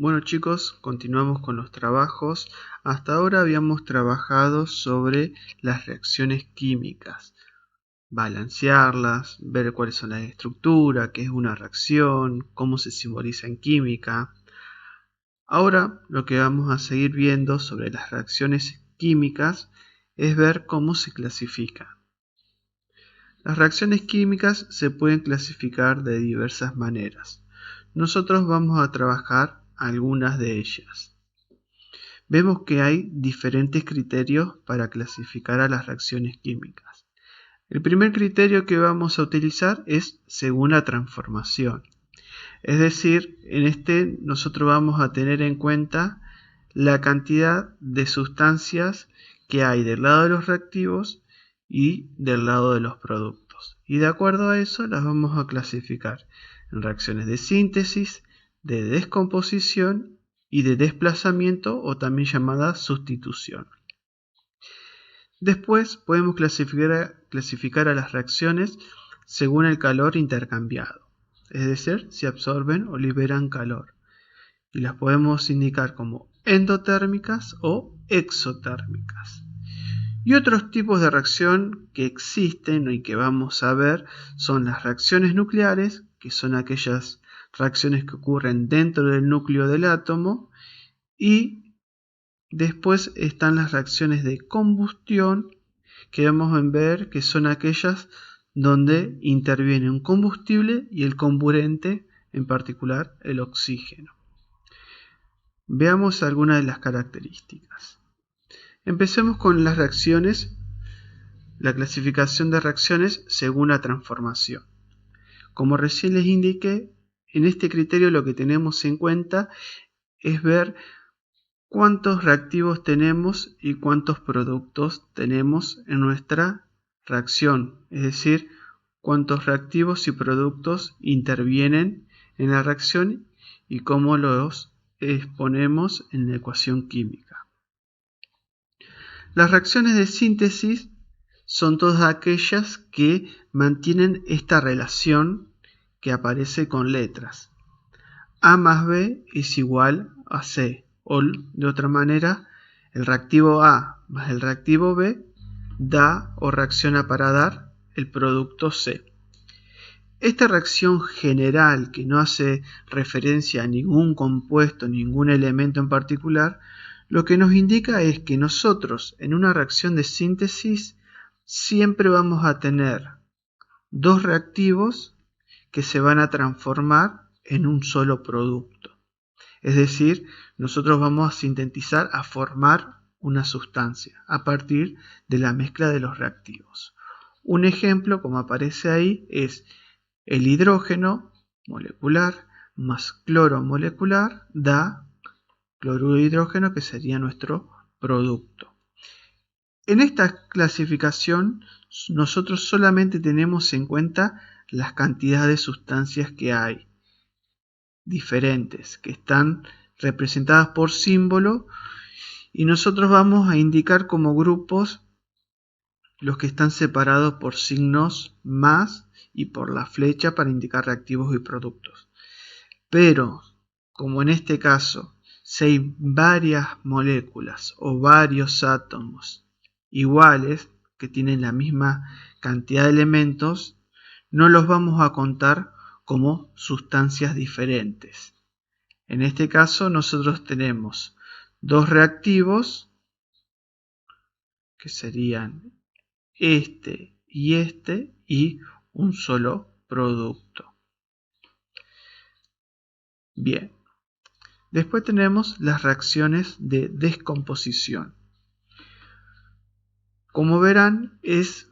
Bueno chicos, continuamos con los trabajos. Hasta ahora habíamos trabajado sobre las reacciones químicas, balancearlas, ver cuáles son las estructuras, qué es una reacción, cómo se simboliza en química. Ahora lo que vamos a seguir viendo sobre las reacciones químicas es ver cómo se clasifican. Las reacciones químicas se pueden clasificar de diversas maneras. Nosotros vamos a trabajar algunas de ellas. Vemos que hay diferentes criterios para clasificar a las reacciones químicas. El primer criterio que vamos a utilizar es según la transformación. Es decir, en este nosotros vamos a tener en cuenta la cantidad de sustancias que hay del lado de los reactivos y del lado de los productos. Y de acuerdo a eso las vamos a clasificar en reacciones de síntesis, de descomposición y de desplazamiento, o también llamada sustitución. Después podemos clasificar a las reacciones según el calor intercambiado, es decir, si absorben o liberan calor. Y las podemos indicar como endotérmicas o exotérmicas. Y otros tipos de reacción que existen y que vamos a ver son las reacciones nucleares, que son aquellas reacciones que ocurren dentro del núcleo del átomo, y después están las reacciones de combustión, que vamos a ver que son aquellas donde interviene un combustible y el comburente, en particular el oxígeno. Veamos algunas de las características. Empecemos con las reacciones, la clasificación de reacciones según la transformación. Como recién les indiqué, en este criterio lo que tenemos en cuenta es ver cuántos reactivos tenemos y cuántos productos tenemos en nuestra reacción, es decir, cuántos reactivos y productos intervienen en la reacción y cómo los exponemos en la ecuación química. Las reacciones de síntesis son todas aquellas que mantienen esta relación que aparece con letras. A más B es igual a C, o de otra manera, el reactivo A más el reactivo B da o reacciona para dar el producto C. Esta reacción general, que no hace referencia a ningún compuesto, ningún elemento en particular, lo que nos indica es que nosotros en una reacción de síntesis siempre vamos a tener dos reactivos que se van a transformar en un solo producto. Es decir, nosotros vamos a sintetizar, a formar una sustancia a partir de la mezcla de los reactivos. Un ejemplo, como aparece ahí, es el hidrógeno molecular más cloro molecular da cloruro de hidrógeno, que sería nuestro producto. En esta clasificación nosotros solamente tenemos en cuenta las cantidades de sustancias que hay, diferentes, que están representadas por símbolo, y nosotros vamos a indicar como grupos los que están separados por signos más y por la flecha para indicar reactivos y productos. Pero, como en este caso, si hay varias moléculas o varios átomos iguales que tienen la misma cantidad de elementos, no los vamos a contar como sustancias diferentes. En este caso nosotros tenemos dos reactivos que serían este y un solo producto. Bien, después tenemos las reacciones de descomposición. Como verán, es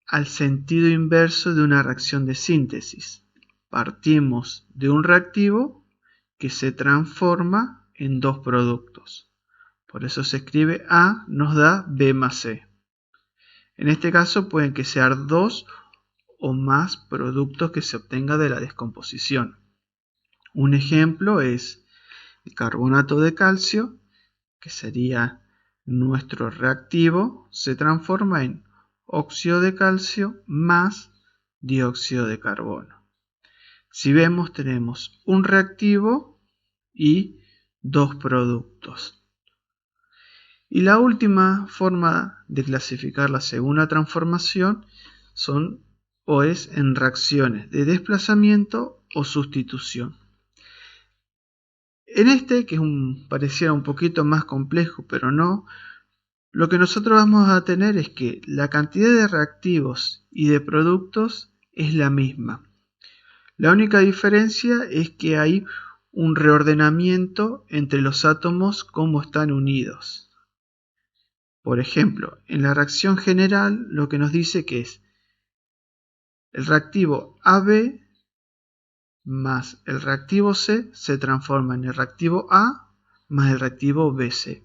al sentido inverso de una reacción de síntesis. Partimos de un reactivo que se transforma en dos productos. Por eso se escribe A nos da B más C. En este caso pueden que sean dos o más productos que se obtenga de la descomposición. Un ejemplo es el carbonato de calcio, que sería nuestro reactivo, se transforma en óxido de calcio más dióxido de carbono. Si vemos, tenemos un reactivo y dos productos. Y la última forma de clasificar la segunda transformación es en reacciones de desplazamiento o sustitución. En este, que pareciera un poquito más complejo, pero no, lo que nosotros vamos a tener es que la cantidad de reactivos y de productos es la misma. La única diferencia es que hay un reordenamiento entre los átomos como están unidos. Por ejemplo, en la reacción general lo que nos dice que es el reactivo AB más el reactivo C se transforma en el reactivo A más el reactivo BC.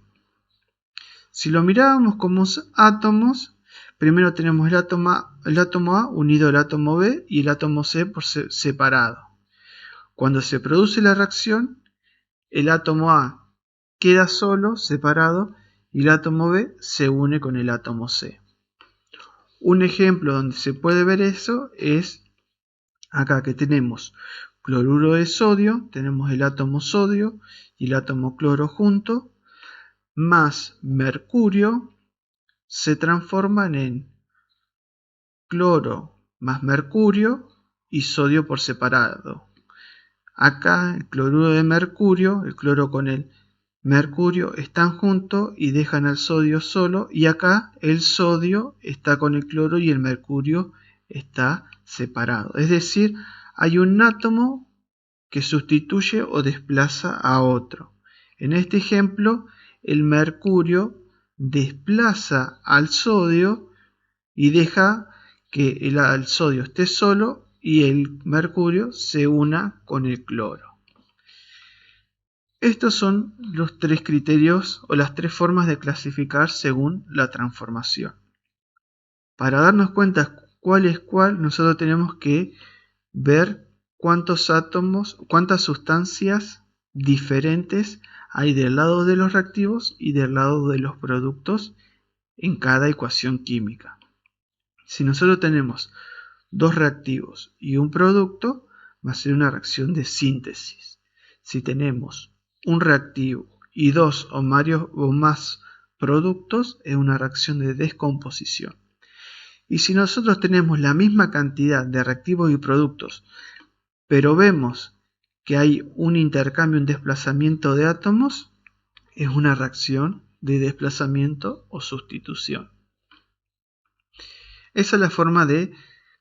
Si lo mirábamos como átomos, primero tenemos el átomo A unido al átomo B y el átomo C por separado. Cuando se produce la reacción, el átomo A queda solo, separado, y el átomo B se une con el átomo C. Un ejemplo donde se puede ver eso es acá, que tenemos cloruro de sodio, tenemos el átomo sodio y el átomo cloro juntos, más mercurio se transforman en cloro más mercurio y sodio por separado. Acá el cloruro de mercurio, el cloro con el mercurio están juntos y dejan al sodio solo, y acá el sodio está con el cloro y el mercurio está separado. Es decir, hay un átomo que sustituye o desplaza a otro. En este ejemplo, el mercurio desplaza al sodio y deja que el sodio esté solo y el mercurio se una con el cloro. Estos son los tres criterios o las tres formas de clasificar según la transformación. Para darnos cuenta cuál es cuál, nosotros tenemos que ver cuántos átomos, cuántas sustancias diferentes hay del lado de los reactivos y del lado de los productos en cada ecuación química. Si nosotros tenemos dos reactivos y un producto, va a ser una reacción de síntesis. Si tenemos un reactivo y dos o más productos, es una reacción de descomposición. Y si nosotros tenemos la misma cantidad de reactivos y productos, pero vemos que hay un intercambio, un desplazamiento de átomos, es una reacción de desplazamiento o sustitución. Esa es la forma de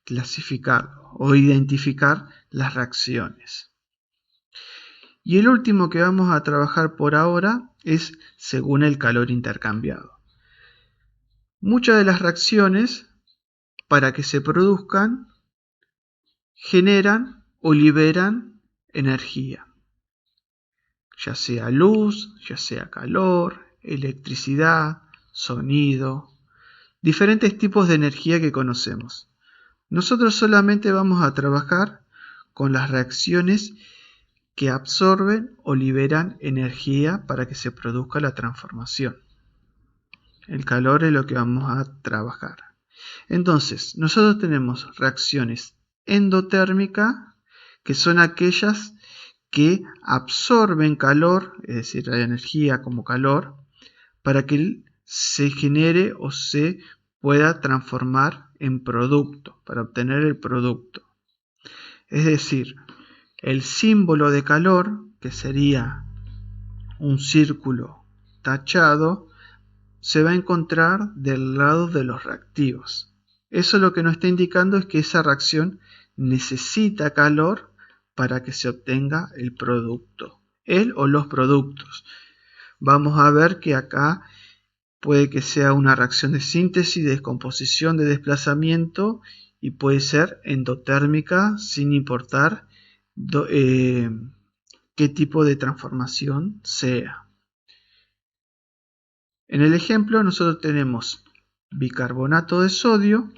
clasificar o identificar las reacciones. Y el último que vamos a trabajar por ahora es según el calor intercambiado. Muchas de las reacciones, para que se produzcan, generan o liberan energía, ya sea luz, ya sea calor, electricidad, sonido, diferentes tipos de energía que conocemos. Nosotros solamente vamos a trabajar con las reacciones que absorben o liberan energía para que se produzca la transformación. El calor es lo que vamos a trabajar. Entonces, nosotros tenemos reacciones endotérmicas, que son aquellas que absorben calor, es decir, la energía como calor, para que se genere o se pueda transformar en producto, para obtener el producto. Es decir, el símbolo de calor, que sería un círculo tachado, se va a encontrar del lado de los reactivos. Eso lo que nos está indicando es que esa reacción necesita calor para que se obtenga el producto, el o los productos. Vamos a ver que acá puede que sea una reacción de síntesis, de descomposición, de desplazamiento, y puede ser endotérmica sin importar qué tipo de transformación sea. En el ejemplo nosotros tenemos bicarbonato de sodio,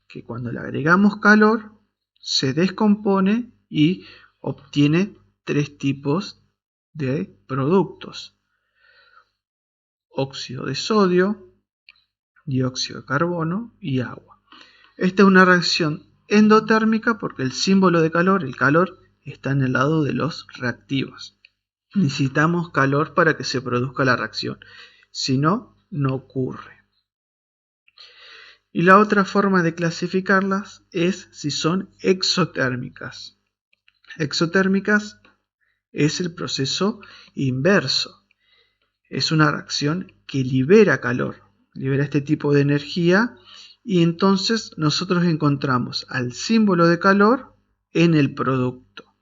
que cuando le agregamos calor se descompone y obtiene tres tipos de productos: óxido de sodio, dióxido de carbono y agua. Esta es una reacción endotérmica porque el símbolo de calor, el calor, está en el lado de los reactivos. necesitamos calor para que se produzca la reacción. Si no, no ocurre. Y la otra forma de clasificarlas es si son exotérmicas. Exotérmicas es el proceso inverso. Es una reacción que libera calor, libera este tipo de energía, y entonces nosotros encontramos al símbolo de calor en el producto.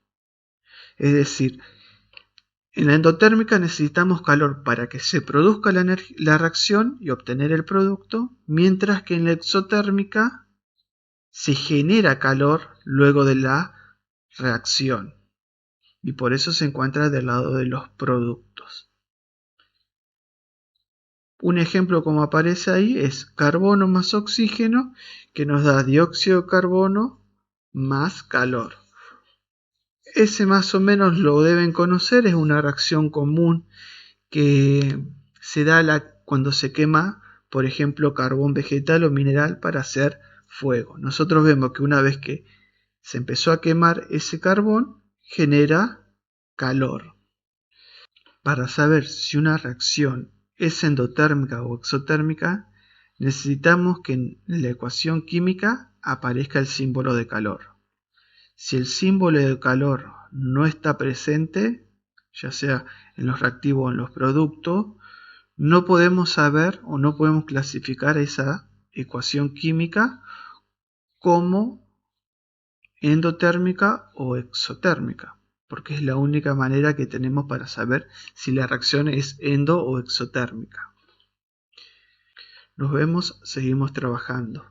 Es decir, en la endotérmica necesitamos calor para que se produzca la reacción y obtener el producto, mientras que en la exotérmica se genera calor luego de la reacción, y por eso se encuentra del lado de los productos. Un ejemplo como aparece ahí es carbono más oxígeno, que nos da dióxido de carbono más calor. Ese más o menos lo deben conocer, es una reacción común que se da cuando se quema, por ejemplo, carbón vegetal o mineral para hacer fuego. Nosotros vemos que una vez que se empezó a quemar ese carbón, genera calor. Para saber si una reacción es endotérmica o exotérmica, necesitamos que en la ecuación química aparezca el símbolo de calor. Si el símbolo de calor no está presente, ya sea en los reactivos o en los productos, no podemos saber o no podemos clasificar esa ecuación química como endotérmica o exotérmica, porque es la única manera que tenemos para saber si la reacción es endo o exotérmica. Nos vemos, seguimos trabajando.